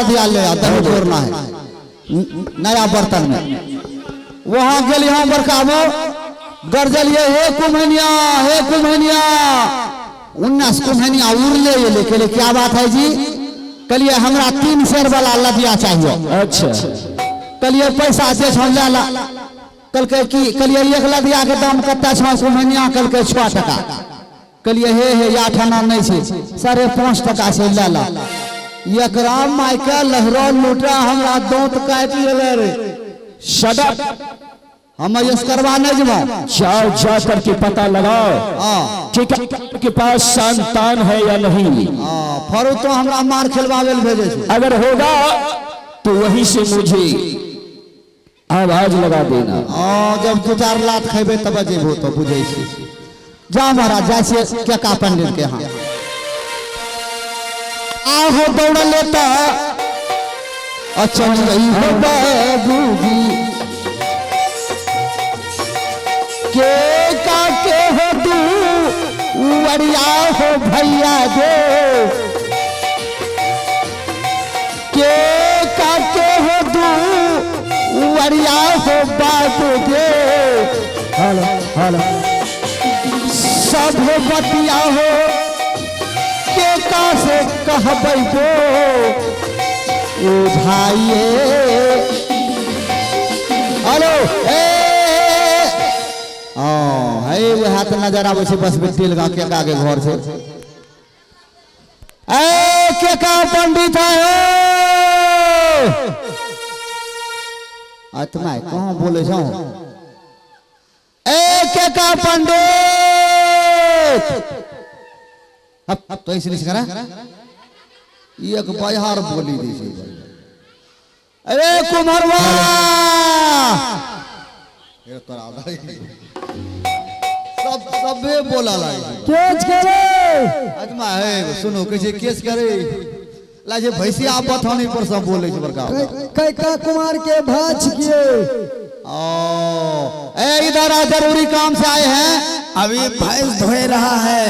लदिया ले दही जोड़ना है नया बर्तन में। वहां गए यहाँ बरकाबो गरजलिए हे कुम्हनिया 19 कुम्हनिया उड़ ले लेके क्या बात है जी? कलिए हमरा 3 शेर वाला लदिया चाहिए। अच्छा कलिए पैसा से ले ला। कल के की कलिए एक लदिया के दाम कत्ता छ कुम्हनिया कल के 6 टका। कलिए हे 8 आना नहीं छे 5.5 टका से ले ला। एकरा माइका लहरा लूटा हमरा दांत काट लेले रे। शट हम ये करवाने जब जाओ जा करके पता लगाओ ठीक है के पास संतान है या नहीं। फरू तो हमरा मार खिलवावे भेजे छे। अगर होगा तो वहीं से मुझे आवाज लगा देना। जब 2-4 लाख खेबे तब जेबो तो बुझे छी। जा महाराज जैसे क्या का पंडित के यहाँ आहो दौड़ लेता। अच्छा नहीं हो बाबूजी के काके हो दू वरिया हो भैया दे के काके हो दू वरिया हो बाबू दे। हेलो सब बतिया हो के का से कहबै दो ओ भाई। हेलो है वो हाथ नजर आवे छे बस बिटिल गांव के आगे घर से। ए के का पंडित है आत्मा कहां बोले छौ? ए के का पंडित अब तो इसलिए करा एक बाहर बोली दी छे। अरे कुमारवा ये तोरा सबे बोला लागे केस करे आत्मा है सुनो कैसे केस करे लाजे भैंसिया बथानी पर सब बोले छे बड़का कई का कुमार के भाज किए। ए इधर आ जरूरी काम से आए हैं। अभी भैंस धोए रहा है।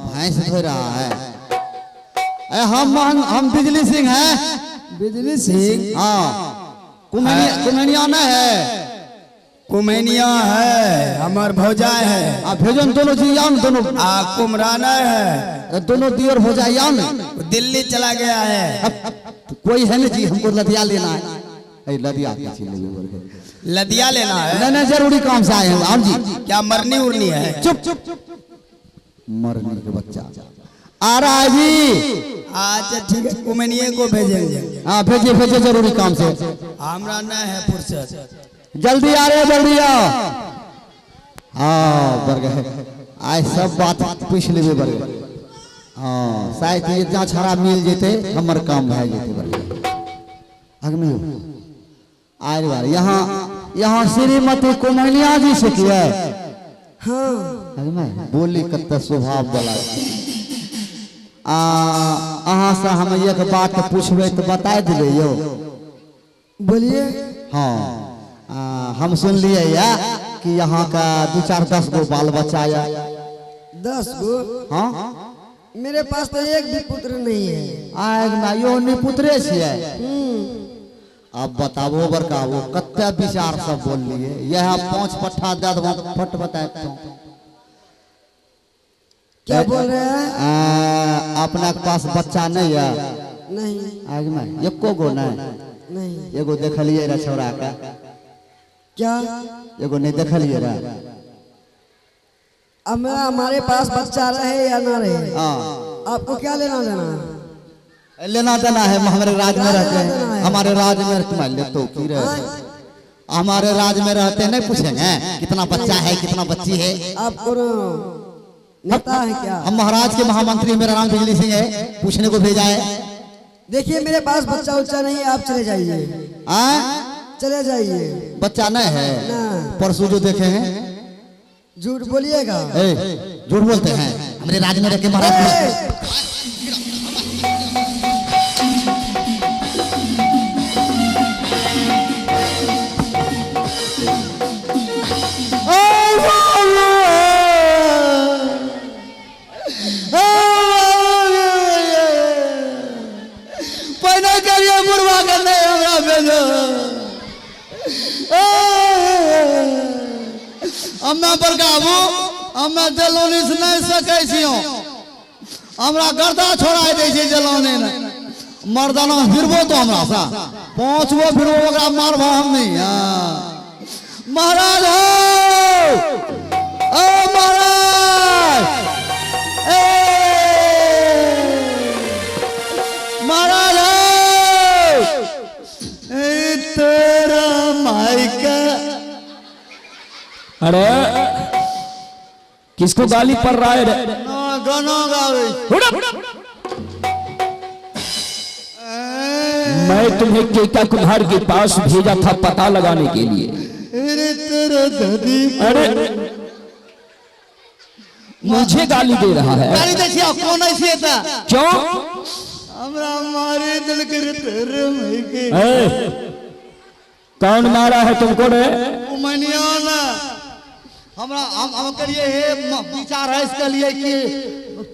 भैंस धो रहा है। हम बिजली सिंह हैं। बिजली सिंह कुम्हनिया न है कुमेनिया है हमार भौजाई है। भेजन दोनों जी यान दोनों कुमराना है दोनों दियर भौजा यान दिल्ली चला गया है। कोई है ना जी हमको लदिया लेना है। लदिया लदिया लेना है नहीं जरूरी काम से आए हैं आप जी। क्या मरनी उड़नी है? चुप मरने के बच्चा आ रहा है जी। अच्छा ठीक है कुमेनिया को भेजेंगे। भेजे जरूरी काम से। हमरा न है फुर्सत। जल्दी आ रहे जल्दी आज सब बात पूछ लेबे बरगे। शायद ये जहाँ छड़ा मिल जेते हमर काम भए जेते बरगे। आज बार यहाँ श्रीमती कुम्हनिया जी से किया बोली कत स्वभाव वाला। अहाँ से हम एक बात पूछबे तो बता देबे यो। बोलिए। हाँ हम सुन लिए या कि यहाँ का 2-4-10 गो बाल बच्चा या 10 गो। हाँ मेरे पास तो एक भी पुत्र नहीं है। आएगा यो निपुत्रे छियै। अब बताबो बरका वो कत्ते विचार सब बोल लिए यह 5 पट्ठा दे दो फट बताए तो क्या बोल रहे हैं? अपना के पास बच्चा नहीं है? नहीं आगे एको गो नहीं। एगो देखलिए रे छोरा का क्या एगो नहीं देखलिए रे। अब हमारे पास बच्चा रहे या ना रहे आपको क्या लेना देना? लेना देना है हमारे राज में रहते हैं। हमारे राज में तुम्हारे ले तो की रहे हमारे राज में रहते नहीं पूछेंगे कितना बच्चा है कितना बच्ची है। आपको नेता है क्या? हम महाराज के महामंत्री मेरा नाम बिजली सिंह है पूछने को भेजा है। देखिए मेरे पास बच्चा उच्चा नहीं है आप चले जाइए। चले जाइए। बच्चा नहीं है परसों जो देखे हैं। झूठ बोलिएगा। झूठ बोलते हैं हमारे राज में रह के महाराज। पहले करिए बुढ़वा के नहीं हमरा भेजो हमें बरकाबू हमें जलोनी से नहीं सकै छियो हमरा गर्दा छोड़ा दे छै जलोनी ने मर्दाना फिरबो तो हमरा सा पहुंचबो फिरबो ओकरा मारबो हम नहीं महाराज हो ओ महाराज ए महाराज हो ए तेरा मायका अरे किसको गाली पड़ रहा है रे? गाना गावे मैं तुम्हें केका कुम्हार के पास भेजा था पता लगाने के लिए। अरे तेरा दादी अरे मुझे गाली दे रहा है। गाली देखिए कौन ऐसी था क्यों? हमरा मारे दिल कर तेरे मायके कौन मारा है तुमको रे? उमनिया ना हमरा हम करिए हे विचार है इसके लिए कि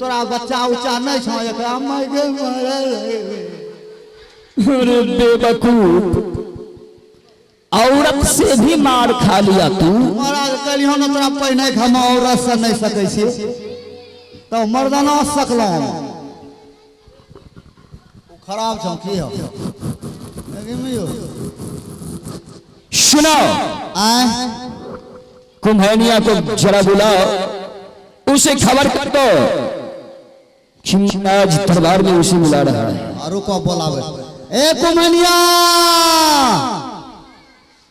तोरा बच्चा उच्चा नहीं छो एकरा मायके मारा अरे बेवकूफ औरत से भी मार खा लिया तू। महाराज कलियो ना तोरा पहिने हम औरत से नहीं सकै छी तो मर्दाना सकलो खराब छौ की हो सुनो कुम्हैनिया को जरा बुलाओ उसे खबर कर दो कि आज दरबार में उसे बुला रहा है। रुको बोलावे ए कुम्हैनिया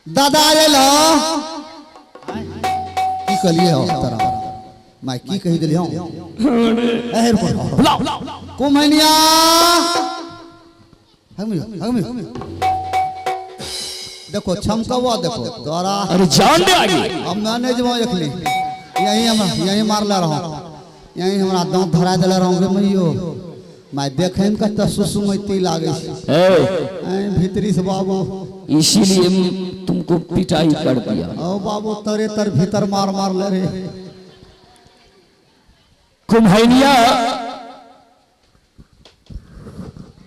दादा रे लो की कहलिए हो तोरा मैं की कहि देलियो ए रुको बुलाओ कुम्हैनिया हम देखो छमकवा देखो तोरा अरे जान दे आगे हम नहीं जब एखनी यही मारले रहो यही हमरा दांत धरा देले रहो गे मैयो मैं देखे में कत सुसुमैती लागे भीतरी से बाबू इसीलिए तुमको पिटाई कर दिया। ओ बाबू तरे तर भीतर मार मार ले रे कुम्हैनिया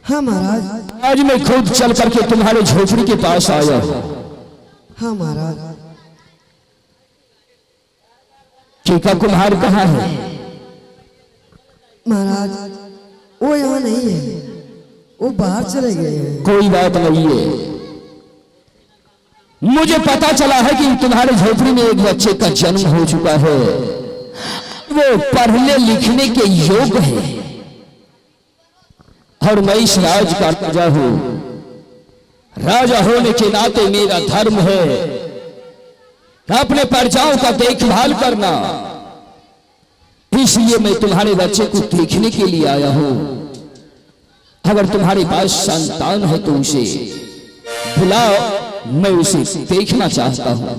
हाँ महाराज। आज मैं खुद चल करके तुम्हारे झोपड़ी के पास आया। हाँ महाराज। केका कुम्हार कहाँ है? महाराज वो यहाँ नहीं है वो बाहर चले गए हैं। कोई बात नहीं है मुझे पता चला है कि तुम्हारे झोपड़ी में एक बच्चे का जन्म हो चुका है वो पढ़ने लिखने के योग्य है और मैं इस राज का राजा हूं। राजा होने के नाते मेरा धर्म है अपने प्रजाओं का देखभाल करना इसलिए मैं तुम्हारे बच्चे को देखने के लिए आया हूं। अगर तुम्हारे पास संतान है तो उसे बुलाओ मैं उसे देखना चाहता हूं।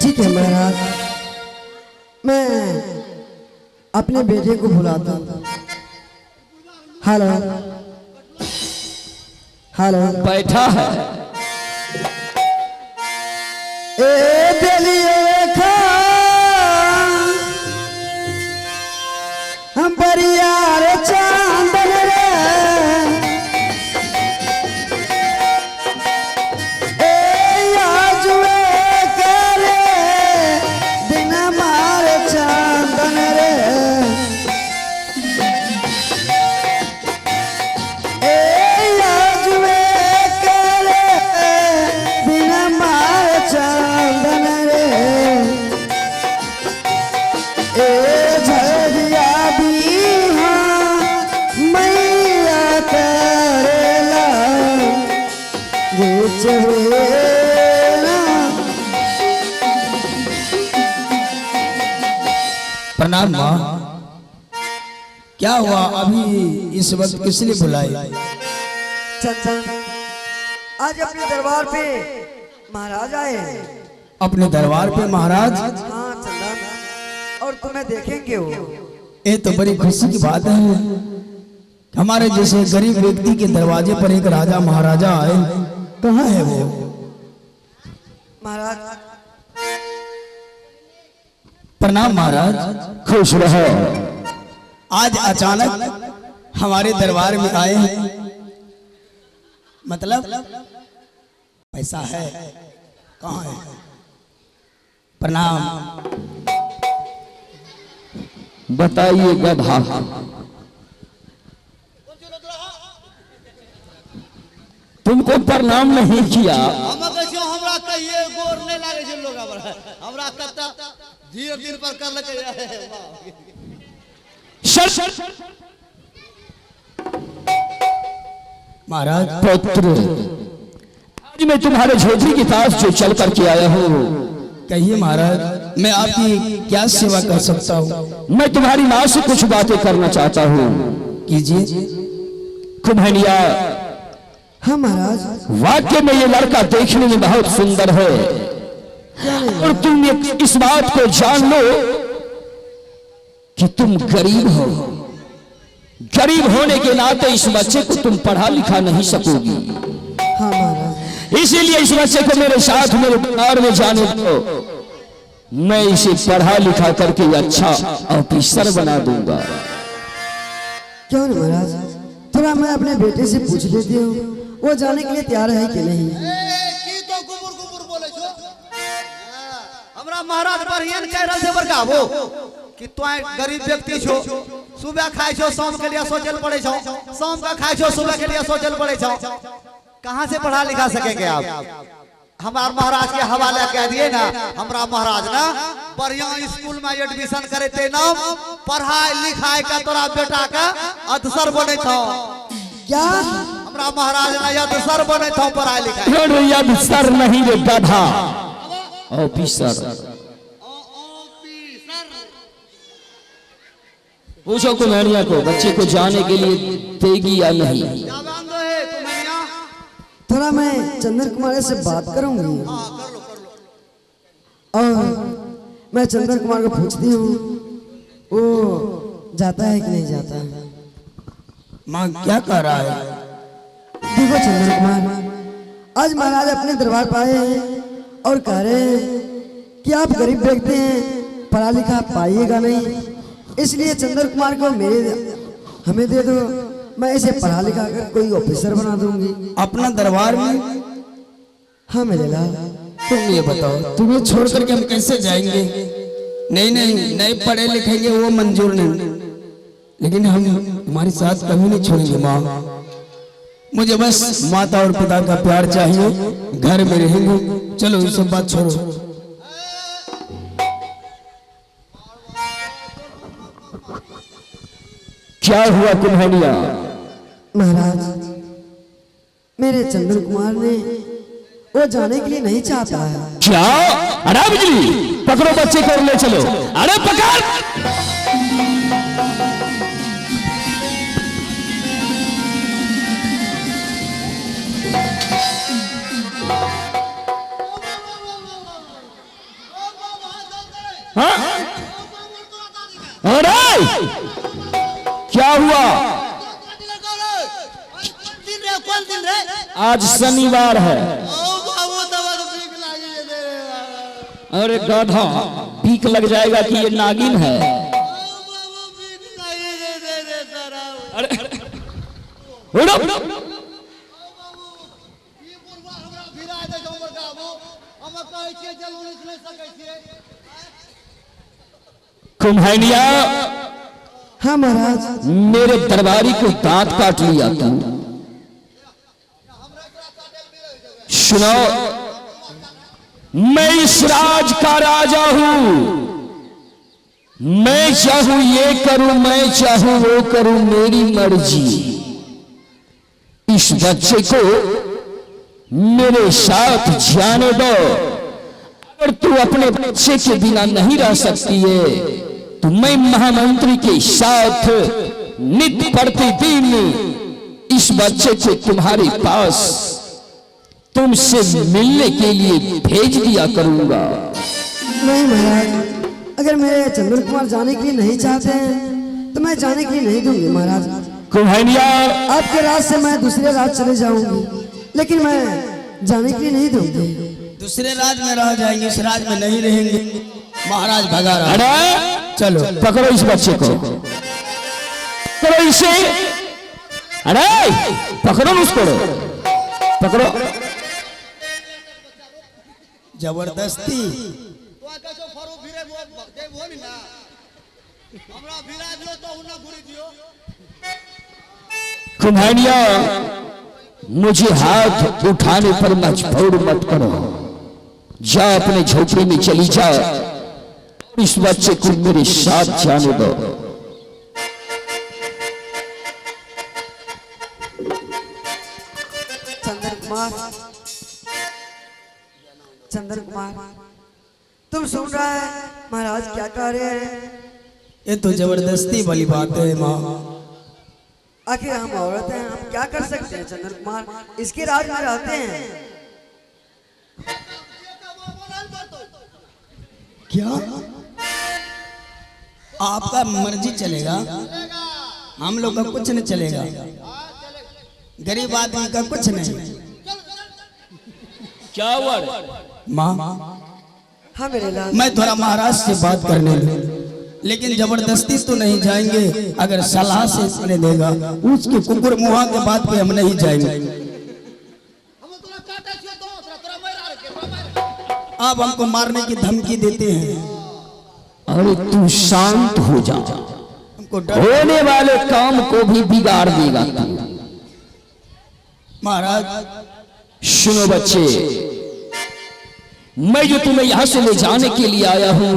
ठीक है महाराज मैं अपने बेटे को बुलाता हूँ। हेलो हेलो बैठा है ए बेलिया हम परियार चांदन रे ए आजुए करे दिन मार चांदन रे ए आजुए करे दिन मार चांदन रे ए झरिया भी हाँ मैया करेला वो चलेला। प्रणाम माँ। क्या हुआ अभी इस वक्त किस लिए बुलाई? चंदन आज अपने दरबार पे महाराज आए हैं। अपने दरबार पे महाराज? हाँ चंदन और तुम्हें देखेंगे वो। ये तो बड़ी खुशी की बात है हमारे जैसे गरीब व्यक्ति के दरवाजे पर एक राजा महाराजा आए। कहाँ है वो? महाराज प्रणाम महाराज। खुश रहो। आज अचानक हमारे दरबार में आए हैं, मतलब पैसा है, कहाँ है? प्रणाम। बताइए गधा, तुमको प्रणाम नहीं किया? हम कहियो हमरा कहिए गोर नहीं लागे छै लोग हमरा कत्ता धीरे धीरे पर कर लगे। महाराज पुत्र, आज मैं तुम्हारे झोपड़ी के पास जो चल करके आया हूँ, कहिए महाराज, मैं आपकी क्या सेवा कर सकता हूँ? मैं तुम्हारी माँ से कुछ बातें करना चाहता हूँ। कीजिए। कुम्हनिया, हाँ महाराज। वाकई में ये लड़का देखने में बहुत सुंदर है, और तुम इस बात को जान लो कि तुम गरीब हो। गरीब होने के नाते इस बच्चे को तुम पढ़ा लिखा नहीं सकोगी। हाँ महाराज। इसीलिए इस बच्चे को मेरे साथ मेरे दरबार में जाने दो। मैं इसे पढ़ा लिखा करके अच्छा ऑफिसर बना दूंगा। क्यों नहीं महाराज, थोड़ा मैं अपने बेटे से पूछ लेती हूँ, वो जाने के लिए तैयार है कि नहीं। की तो गुबुर गुबुर बोले छो? हमरा महाराज बढ़िया कह रहल छै बड़का वो कि तू गरीब व्यक्ति छो, सुबह खाइ छो शाम के लिए सोचल पड़े छो, शाम का खाइ छो सुबह के लिए सोचल पड़े छो, कहां से पढ़ा लिखा सकेंगे आप? हमार महाराज के हवाले कह दिए ना, हमरा महाराज ना बढ़िया स्कूल में एडमिशन करे ते नाम पढ़ाई लिखाई का तोरा बेटा का अफसर बने छो। क्या हमरा महाराज ना अफसर बने छो पढ़ाई लिखाई? अफसर नहीं रे गधा, ऑफिसर। पूछो कुम्हनिया को बच्चे को जाने के लिए देगी या नहीं। थोड़ा मैं चंदन कुमार से बात करूंगी और मैं चंदन कुमार को पूछती हूँ वो जाता है कि नहीं जाता। माँ क्या कर रहा है? देखो चंदन कुमार, आज महाराज अपने दरबार पर आए हैं और कह रहे हैं कि आप गरीब व्यक्ति हैं, पढ़ा लिखा पाइएगा नहीं, इसलिए चंदन कुमार को हमें दे दो, मैं इसे पढ़ा लिखा कर कोई ऑफिसर बना दूंगी। अपना दरबार में? हाँ मेरे लाल। तुम ये बताओ, तुम्हें छोड़ करके हम कैसे जाएंगे? नहीं नहीं नहीं पढ़े लिखेंगे वो मंजूर नहीं, लेकिन हम तुम्हारे साथ कभी नहीं छोड़ेंगे माँ। मुझे बस माता और पिता का प्यार चाहिए, घर में रहेंगे। चलो ये सब बात छोड़ो। क्या हुआ कुम्हनिया? महाराज, मेरे चंदन कुमार ने वो जाने के लिए नहीं चाहता है। क्या? अरे बिजली पकड़ो बच्चे को और ले चलो। अरे पकड़। हाँ? अरे क्या हुआ? आज शनिवार है। अरे गधा, भीख लग जाएगा कि ये नागिन है? अरे उड़ो। कुम्हनिया, हाँ महाराज। मेरे दरबारी को दांत काट लिया तू। सुनो, मैं इस राज का राजा हूं। मैं चाहूं ये करूं, मैं चाहूं वो करूं, मेरी मर्जी। इस बच्चे को मेरे साथ जाने दो। अगर तू अपने बच्चे के बिना नहीं रह सकती है तो मैं महामंत्री के साथ नित्य प्रतिदिन इस बच्चे को तुम्हारे पास तुमसे मिलने के लिए भेज दिया करूंगा। नहीं महाराज, अगर मेरे चंदन कुमार जाने के लिए नहीं चाहते हैं तो मैं जाने के लिए नहीं दूंगी महाराज। कुम्हनिया, आपके राज से मैं दूसरे राज चले जाऊंगी, लेकिन मैं जाने के लिए नहीं दूंगी। दूसरे राज में रह जाएंगे, इस राज में नहीं रहेंगे। महाराज भगा रहा। अरे चलो पकड़ो इस बच्चे को, पकड़ो इसे अरे पकड़ो ना उसको, पकड़ो। जबरदस्ती कुम्हानिया, मुझे हाथ उठाने पर मजबूर मत करो। जा अपने झोपड़ी में चली जा, इस बच्चे को मेरे साथ जाने दो। चंदन कुमार, चंदन कुमार, तुम सुन रहा है महाराज क्या कह रहे हैं? ये तो जबरदस्ती वाली बात है माँ। आखिर हम औरत हैं, हम क्या कर सकते हैं चंदन कुमार, इसके राज में रहते हैं। क्या आपका मर्जी चलेगा? हम लोग का कुछ नहीं चलेगा, गरीब आदमी का कुछ नहीं। क्या हुआ माँ? हाँ मेरे लाल, मैं थोड़ा महाराज से बात करने लूं, लेकिन जबरदस्ती तो नहीं जाएंगे। अगर सलाह से सुने देगा, उसके कुकुर मुहा के बात पे हम नहीं जाएंगे। आप हमको मारने की धमकी देते हैं। अरे तू शांत हो जा, हमको डर। होने वाले काम को भी बिगाड़ देगा तू। महाराज सुनो बच्चे, मैं जो तुम्हें यहां से ले जाने के लिए आया हूं,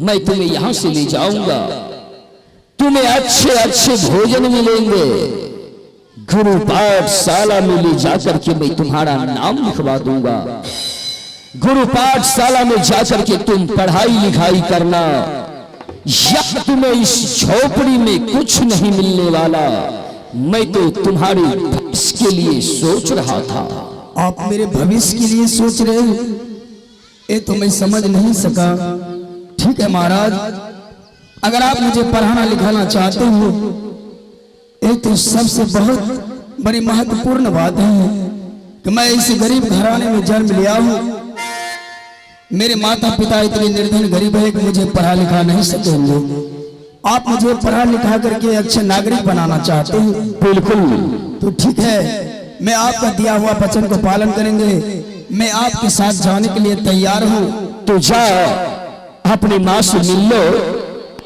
मैं तुम्हें यहां से ले जाऊंगा। तुम्हें अच्छे अच्छे भोजन मिलेंगे। गुरु पाठशाला में ले जाकर के मैं तुम्हारा नाम लिखवा दूंगा। गुरु पाठशाला में जाकर के तुम पढ़ाई लिखाई करना। या तुम्हें इस झोपड़ी में कुछ नहीं मिलने वाला। मैं तो तुम्हारे भविष्य के लिए सोच रहा था। आप मेरे भविष्य के लिए सोच रहे हो? ये तो मैं समझ नहीं सका। ठीक है महाराज, अगर आप मुझे पढ़ाना लिखाना चाहते हो, ये तो सबसे बहुत बड़ी महत्वपूर्ण बात है कि मैं इस गरीब घराने में जन्म लिया हूँ। मेरे माता पिता इतने निर्धन गरीब है कि मुझे पढ़ा लिखा नहीं सकेंगे। आप मुझे पढ़ा लिखा करके अच्छे नागरिक बनाना चाहते हैं? बिल्कुल। तो ठीक है, मैं आपका दिया हुआ वचन को पालन करेंगे। मैं आपके साथ जाने के लिए तैयार हूँ। तो जा, अपनी माँ से मिल लो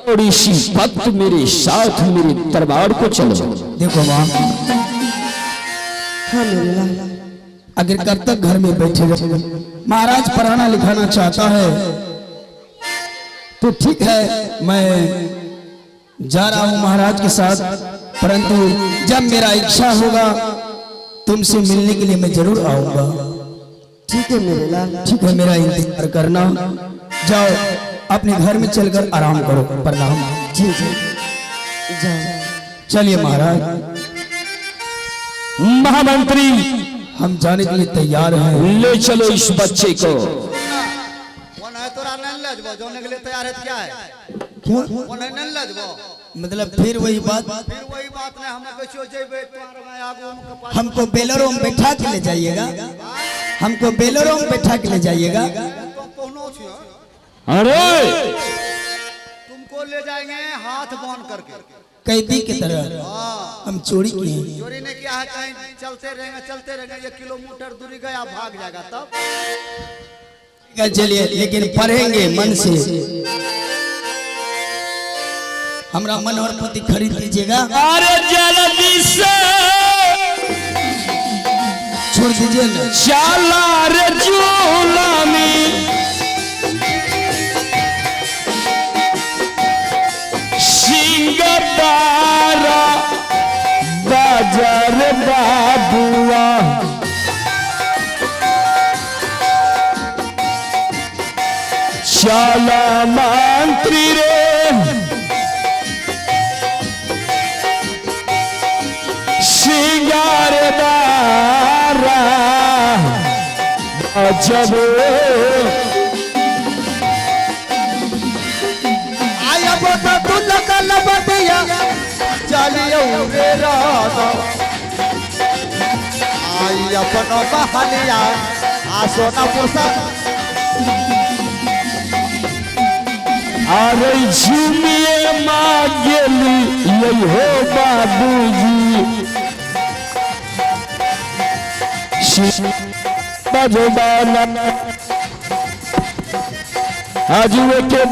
और इसी वक्त मेरे साथ मेरे दरबार को चलो। देखो माँ, हाँ मेरे लाल, अगर कब तक घर में बैठे रहे? महाराज पढ़ाना लिखाना चाहता है तो ठीक है, मैं जा रहा हूँ महाराज के साथ। परंतु जब मेरा इच्छा होगा तुमसे मिलने के लिए मैं जरूर आऊंगा। ठीक है मेरे लाल। ठीक है, मेरा इंतजार करना। जाओ, अपने घर में चलकर आराम करो। प्रणाम। जी जी, जाओ। चलिए महाराज, महामंत्री, हम जाने के लिए तैयार हैं। ले चलो इस बच्चे को। कौन है तोरा नहीं लजबो जोने के लिए तैयार है? क्या है? क्या कौन है नहीं लजबो? मतलब फिर वही बात? फिर वही बात ने हमें कैसे जेबे तोरा में आगू में कपास हमको बेलरो में बैठा के ले जाइएगा? हमको बेलरो में बैठा के ले जाइएगा? तुम पहुंचो छियो। अरे तुमको ले जाएंगे हाथ बांध करके। कैदी की तरह हम चोरी किए हैं। चोरी ने किया है, कहीं चलते रहेंगे 1 किलोमीटर दूरी गया भाग जाएगा तब। चलिए, लेकिन पढ़ेंगे मन से। हमरा मन और पुति खरीद लीजिएगा। अरे जल्दी से छोड़ दीजिए ना। चला रे झूला में सिंगदारा बाजार बाबुआ। चला मंत्री रे सिंगारदारा जब आया बता तू लकल बतिया चलियो रे राधा। आई अपनो बहलिया आसो ना पुसा। अरे झूमिए माँ गेली यही हो बाबूजी। बजबाना आज के